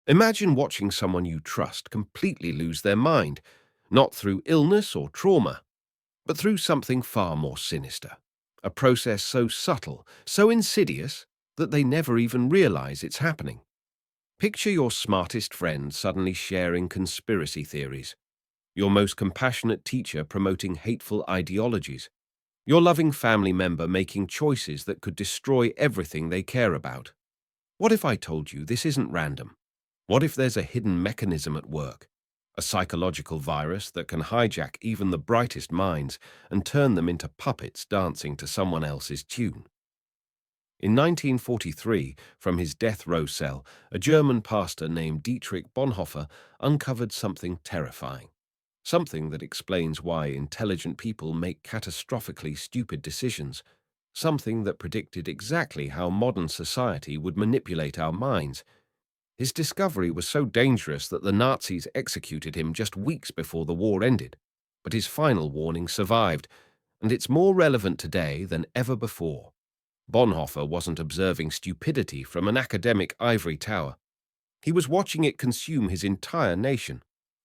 Imagine watching someone you trust completely lose their mind, not through illness or trauma, but through something far more sinister. A process so subtle, so insidious, that they never even realize it's happening. Picture your smartest friend suddenly sharing conspiracy theories, your most compassionate teacher promoting hateful ideologies, your loving family member making choices that could destroy everything they care about. What if I told you this isn't random? What if there's a hidden mechanism at work? A psychological virus that can hijack even the brightest minds and turn them into puppets dancing to someone else's tune. In 1943, from his death row cell, a German pastor named Dietrich Bonhoeffer uncovered something terrifying. Something that explains why intelligent people make catastrophically stupid decisions. Something that predicted exactly how modern society would manipulate our minds. His discovery was so dangerous that the Nazis executed him just weeks before the war ended. But his final warning survived, and it's more relevant today than ever before. Bonhoeffer wasn't observing stupidity from an academic ivory tower. He was watching it consume his entire nation.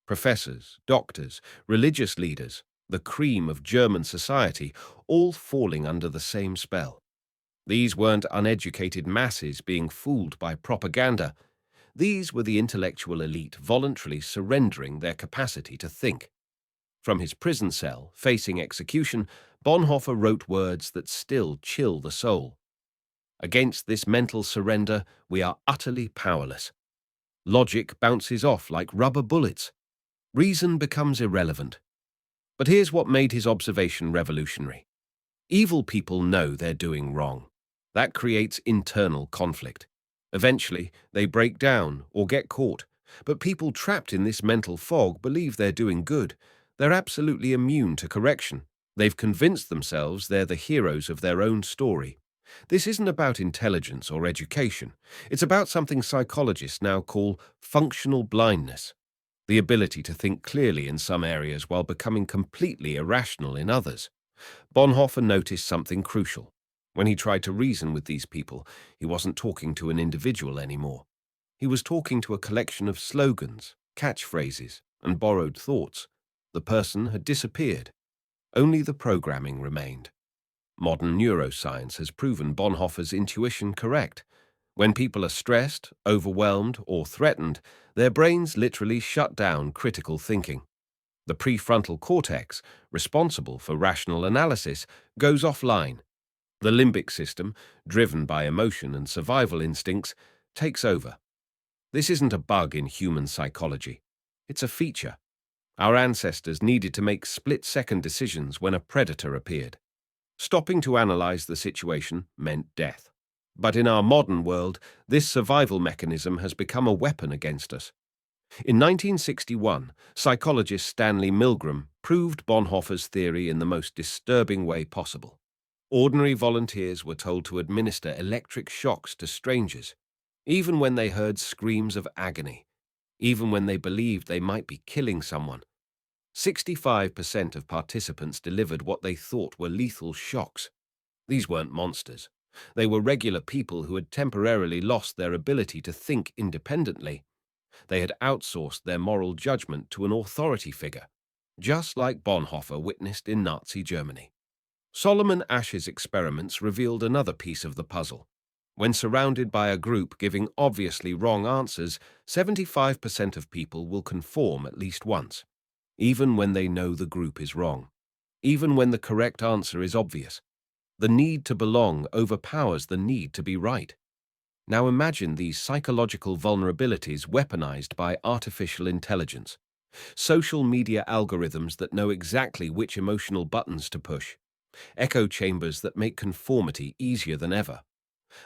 Professors, doctors, religious leaders, the cream of German society, all falling under the same spell. These weren't uneducated masses being fooled by propaganda. These were the intellectual elite voluntarily surrendering their capacity to think. From his prison cell, facing execution, Bonhoeffer wrote words that still chill the soul. Against this mental surrender, we are utterly powerless. Logic bounces off like rubber bullets. Reason becomes irrelevant. But here's what made his observation revolutionary. Evil people know they're doing wrong. That creates internal conflict. Eventually, they break down or get caught. But people trapped in this mental fog believe they're doing good. They're absolutely immune to correction. They've convinced themselves they're the heroes of their own story. This isn't about intelligence or education. It's about something psychologists now call functional blindness, the ability to think clearly in some areas while becoming completely irrational in others. Bonhoeffer noticed something crucial. When he tried to reason with these people, he wasn't talking to an individual anymore. He was talking to a collection of slogans, catchphrases, and borrowed thoughts. The person had disappeared. Only the programming remained. Modern neuroscience has proven Bonhoeffer's intuition correct. When people are stressed, overwhelmed, or threatened, their brains literally shut down critical thinking. The prefrontal cortex, responsible for rational analysis, goes offline. The limbic system, driven by emotion and survival instincts, takes over. This isn't a bug in human psychology. It's a feature. Our ancestors needed to make split-second decisions when a predator appeared. Stopping to analyze the situation meant death. But in our modern world, this survival mechanism has become a weapon against us. In 1961, psychologist Stanley Milgram proved Bonhoeffer's theory in the most disturbing way possible. Ordinary volunteers were told to administer electric shocks to strangers, even when they heard screams of agony, even when they believed they might be killing someone. 65% of participants delivered what they thought were lethal shocks. These weren't monsters. They were regular people who had temporarily lost their ability to think independently. They had outsourced their moral judgment to an authority figure, just like Bonhoeffer witnessed in Nazi Germany. Solomon Asch's experiments revealed another piece of the puzzle. When surrounded by a group giving obviously wrong answers, 75% of people will conform at least once, even when they know the group is wrong, even when the correct answer is obvious. The need to belong overpowers the need to be right. Now imagine these psychological vulnerabilities weaponized by artificial intelligence. Social media algorithms that know exactly which emotional buttons to push. Echo chambers that make conformity easier than ever.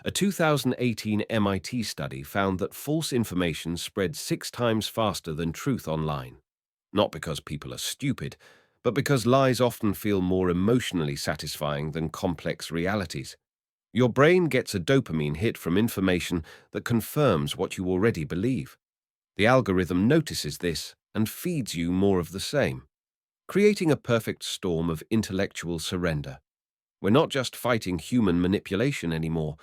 A 2018 MIT study found that false information spread 6 times faster than truth online. Not because people are stupid, but because lies often feel more emotionally satisfying than complex realities. Your brain gets a dopamine hit from information that confirms what you already believe. The algorithm notices this and feeds you more of the same, creating a perfect storm of intellectual surrender. We're not just fighting human manipulation anymore.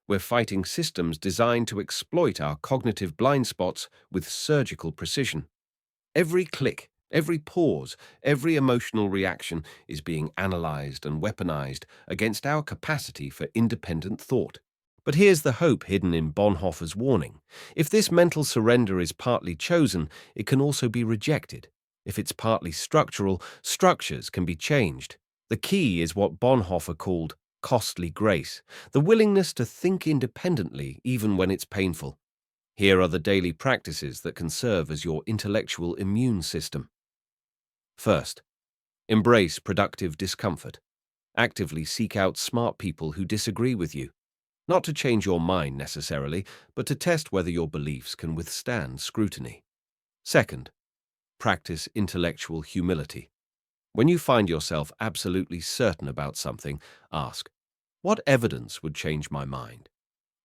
We're fighting systems designed to exploit our cognitive blind spots with surgical precision. Every click, every pause, every emotional reaction is being analyzed and weaponized against our capacity for independent thought. But here's the hope hidden in Bonhoeffer's warning. If this mental surrender is partly chosen, it can also be rejected. If it's partly structural, structures can be changed. The key is what Bonhoeffer called costly grace, the willingness to think independently even when it's painful. Here are the daily practices that can serve as your intellectual immune system. First, embrace productive discomfort. Actively seek out smart people who disagree with you, not to change your mind necessarily, but to test whether your beliefs can withstand scrutiny. Second, practice intellectual humility. When you find yourself absolutely certain about something, ask, what evidence would change my mind?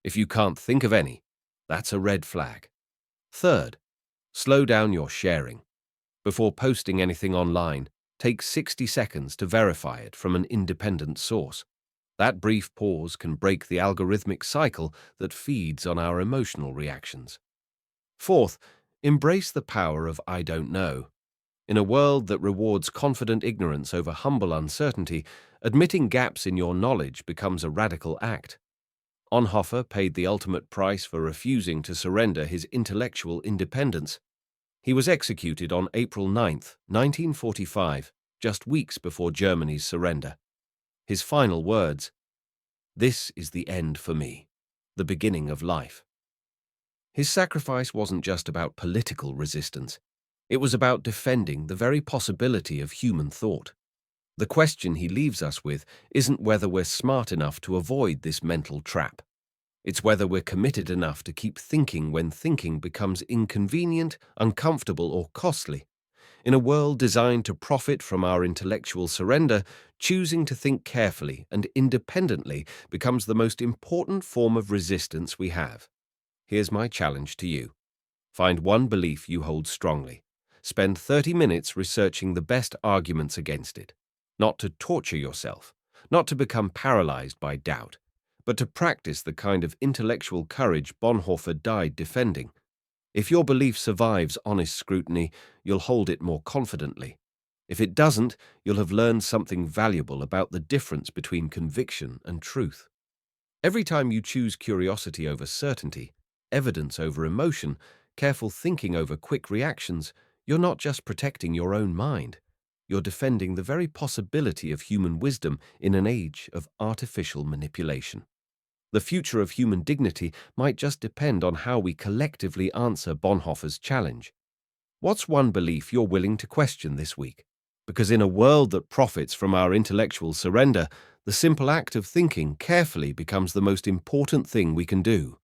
If you can't think of any, that's a red flag. Third, slow down your sharing. Before posting anything online, take 60 seconds to verify it from an independent source. That brief pause can break the algorithmic cycle that feeds on our emotional reactions. Fourth, embrace the power of I don't know. In a world that rewards confident ignorance over humble uncertainty, admitting gaps in your knowledge becomes a radical act. Bonhoeffer paid the ultimate price for refusing to surrender his intellectual independence. He was executed on April 9th, 1945, just weeks before Germany's surrender. His final words, "This is the end for me, the beginning of life." His sacrifice wasn't just about political resistance. It was about defending the very possibility of human thought. The question he leaves us with isn't whether we're smart enough to avoid this mental trap. It's whether we're committed enough to keep thinking when thinking becomes inconvenient, uncomfortable, or costly. In a world designed to profit from our intellectual surrender, choosing to think carefully and independently becomes the most important form of resistance we have. Here's my challenge to you. Find one belief you hold strongly. Spend 30 minutes researching the best arguments against it. Not to torture yourself, not to become paralyzed by doubt, but to practice the kind of intellectual courage Bonhoeffer died defending. If your belief survives honest scrutiny, you'll hold it more confidently. If it doesn't, you'll have learned something valuable about the difference between conviction and truth. Every time you choose curiosity over certainty, evidence over emotion, careful thinking over quick reactions, you're not just protecting your own mind. You're defending the very possibility of human wisdom in an age of artificial manipulation. The future of human dignity might just depend on how we collectively answer Bonhoeffer's challenge. What's one belief you're willing to question this week? Because in a world that profits from our intellectual surrender, the simple act of thinking carefully becomes the most important thing we can do.